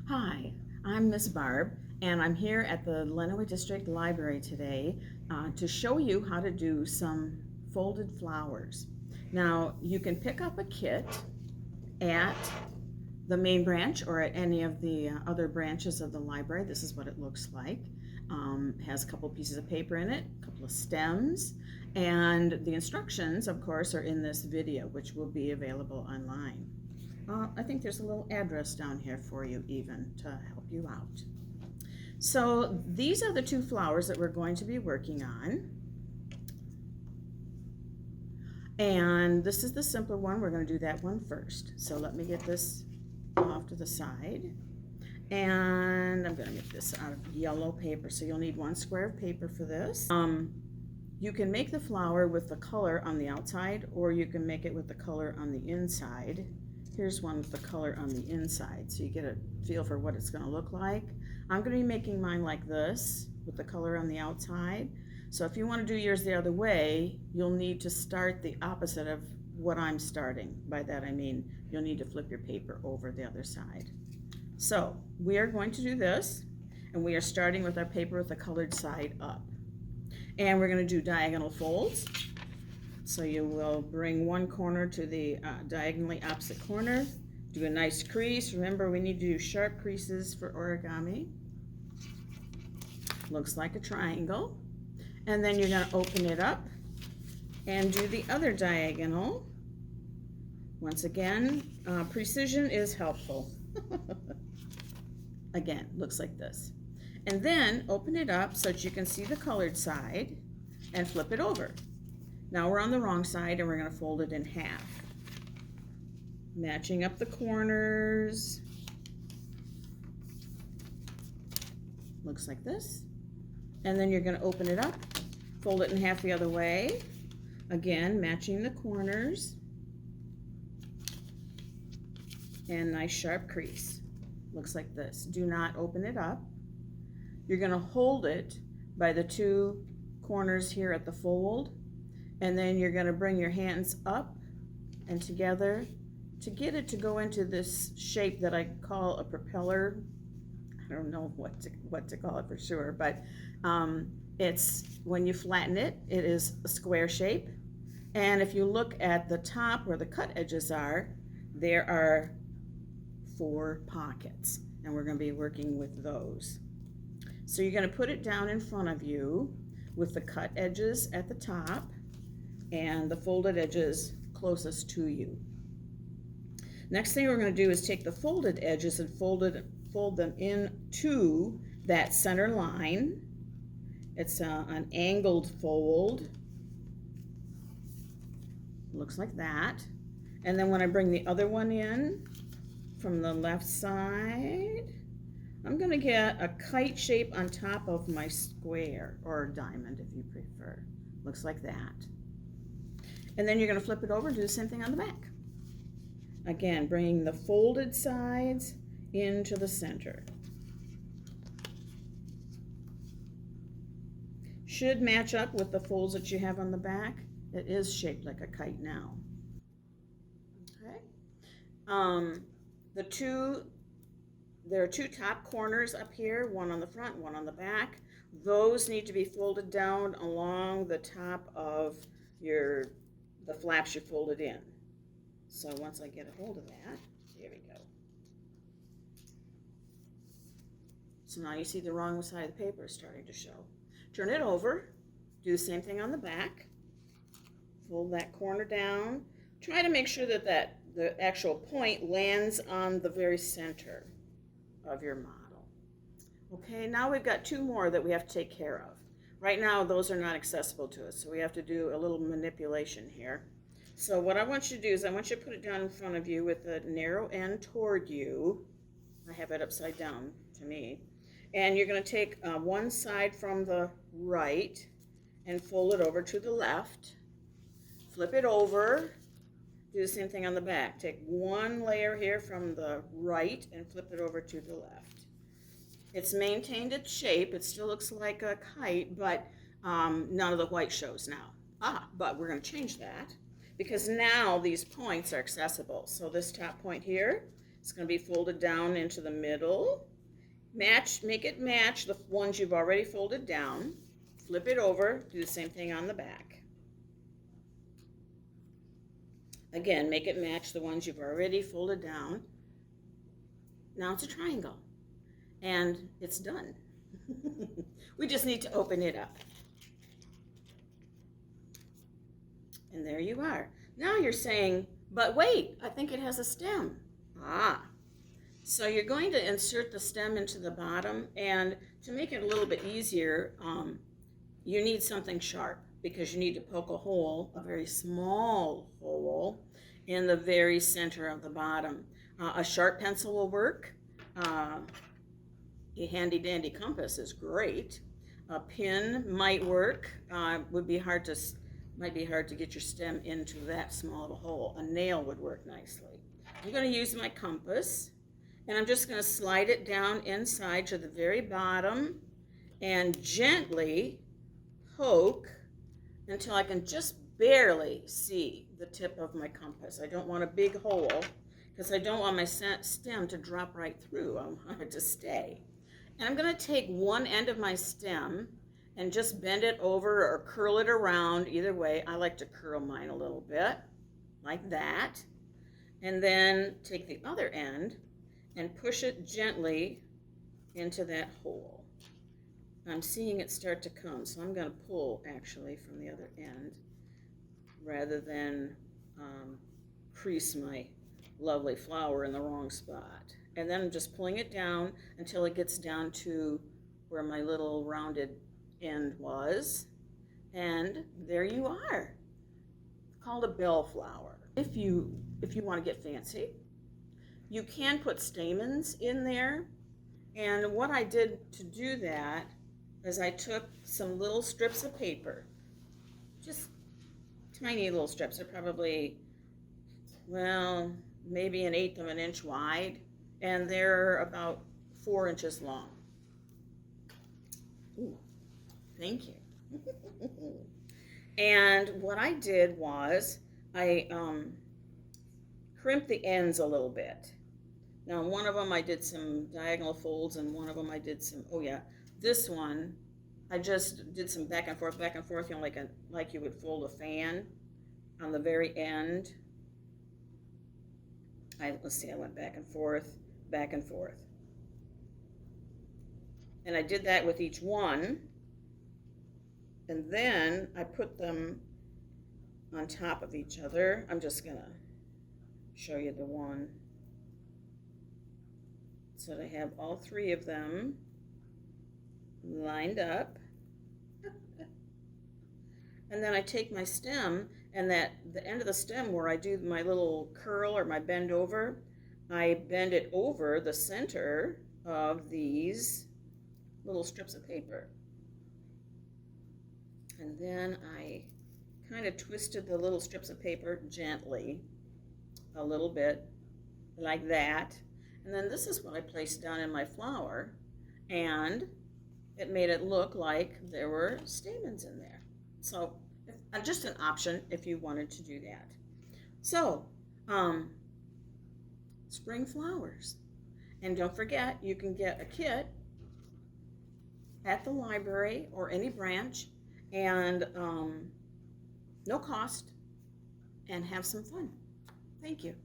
Hi, I'm Miss Barb, and I'm here at the Lenawee District Library today to show you how to do some folded flowers. Now, you can pick up a kit at the main branch or at any of the other branches of the library. This is what it looks like. Has a couple pieces of paper in it, a couple of stems, and the instructions, of course, are in this video, which will be available online. I think there's a little address down here for you even to help you out. So these are the two flowers that we're going to be working on. And this is the simpler one. We're going to do that one first. So let me get this off to the side. And I'm going to make this out of yellow paper. So you'll need 1 square of paper for this. You can make the flower with the color on the outside, or you can make it with the color on the inside. Here's one with the color on the inside, so you get a feel for what it's going to look like. I'm going to be making mine like this, with the color on the outside. So if you want to do yours the other way, you'll need to start the opposite of what I'm starting. By that I mean you'll need to flip your paper over the other side. So we are going to do this, and we are starting with our paper with the colored side up. And we're going to do diagonal folds. So you will bring one corner to the diagonally opposite corner, do a nice crease. Remember, we need to do sharp creases for origami. Looks like a triangle. And then you're going to open it up and do the other diagonal. Once again, precision is helpful. Again, looks like this. And then open it up so that you can see the colored side and flip it over. Now we're on the wrong side, and we're going to fold it in half. Matching up the corners. Looks like this. And then you're going to open it up, fold it in half the other way. Again, matching the corners. And nice sharp crease. Looks like this. Do not open it up. You're going to hold it by the 2 corners here at the fold. And then you're going to bring your hands up and together to get it to go into this shape that I call a propeller. I don't know what to call it for sure, but it's when you flatten it, it is a square shape. And if you look at the top where the cut edges are, there are 4 pockets, and we're going to be working with those. So you're going to put it down in front of you with the cut edges at the top and the folded edges closest to you. Next thing we're going to do is take the folded edges and fold them into that center line. It's an angled fold. Looks like that. And then when I bring the other one in from the left side, I'm going to get a kite shape on top of my square, or diamond if you prefer. Looks like that. And then you're going to flip it over and do the same thing on the back. Again, bringing the folded sides into the center. Should match up with the folds that you have on the back. It is shaped like a kite now. Okay. There are 2 top corners up here, one on the front, one on the back. Those need to be folded down along the top of the flaps you folded in. So once I get a hold of that, here we go. So now you see the wrong side of the paper is starting to show. Turn it over, do the same thing on the back. Fold that corner down. Try to make sure that the actual point lands on the very center of your model. Okay, now we've got 2 more that we have to take care of. Right now, those are not accessible to us, so we have to do a little manipulation here. So what I want you to do is I want you to put it down in front of you with the narrow end toward you. I have it upside down to me. And you're going to take one side from the right and fold it over to the left. Flip it over. Do the same thing on the back. Take one layer here from the right and flip it over to the left. It's maintained its shape. It still looks like a kite, but none of the white shows now. But we're going to change that because now these points are accessible. So this top point here, It's going to be folded down into the middle. Make it match the ones you've already folded down. Flip it over, do the same thing on the back. Again, make it match the ones you've already folded down. Now it's a triangle, and it's done. We just need to open it up. And there you are. Now you're saying, but wait, I think it has a stem. So you're going to insert the stem into the bottom, and to make it a little bit easier, you need something sharp, because you need to poke a hole, a very small hole, in the very center of the bottom. A sharp pencil will work. A handy dandy compass is great. A pin might work. Might be hard to get your stem into that small of a hole. A nail would work nicely. I'm going to use my compass, and I'm just going to slide it down inside to the very bottom and gently poke until I can just barely see the tip of my compass. I don't want a big hole because I don't want my stem to drop right through. I want it to stay. And I'm going to take one end of my stem and just bend it over or curl it around. Either way, I like to curl mine a little bit, like that. And then take the other end and push it gently into that hole. I'm seeing it start to come, so I'm going to pull actually from the other end rather than crease my lovely flower in the wrong spot. And then I'm just pulling it down until it gets down to where my little rounded end was. And there you are. It's called a bellflower. If you want to get fancy, you can put stamens in there. And what I did to do that is I took some little strips of paper, just tiny little strips. They're probably, well, maybe 1/8 of an inch wide, and they're about 4 inches long. Ooh, thank you. And what I did was I crimped the ends a little bit. Now, one of them I did some diagonal folds, and one of them I did some, this one I just did some back and forth, you know, like you would fold a fan on the very end. Let's see, I went back and forth. And I did that with each one. And then I put them on top of each other. I'm just gonna show you the one. So I have all 3 of them lined up. And then I take my stem, and the end of the stem where I do my little curl or my bend over, I bend it over the center of these little strips of paper. And then I kind of twisted the little strips of paper gently, a little bit, like that. And then this is what I placed down in my flower, and it made it look like there were stamens in there. So just an option if you wanted to do that. So, spring flowers. And don't forget, you can get a kit at the library or any branch, and no cost, and have some fun. Thank you.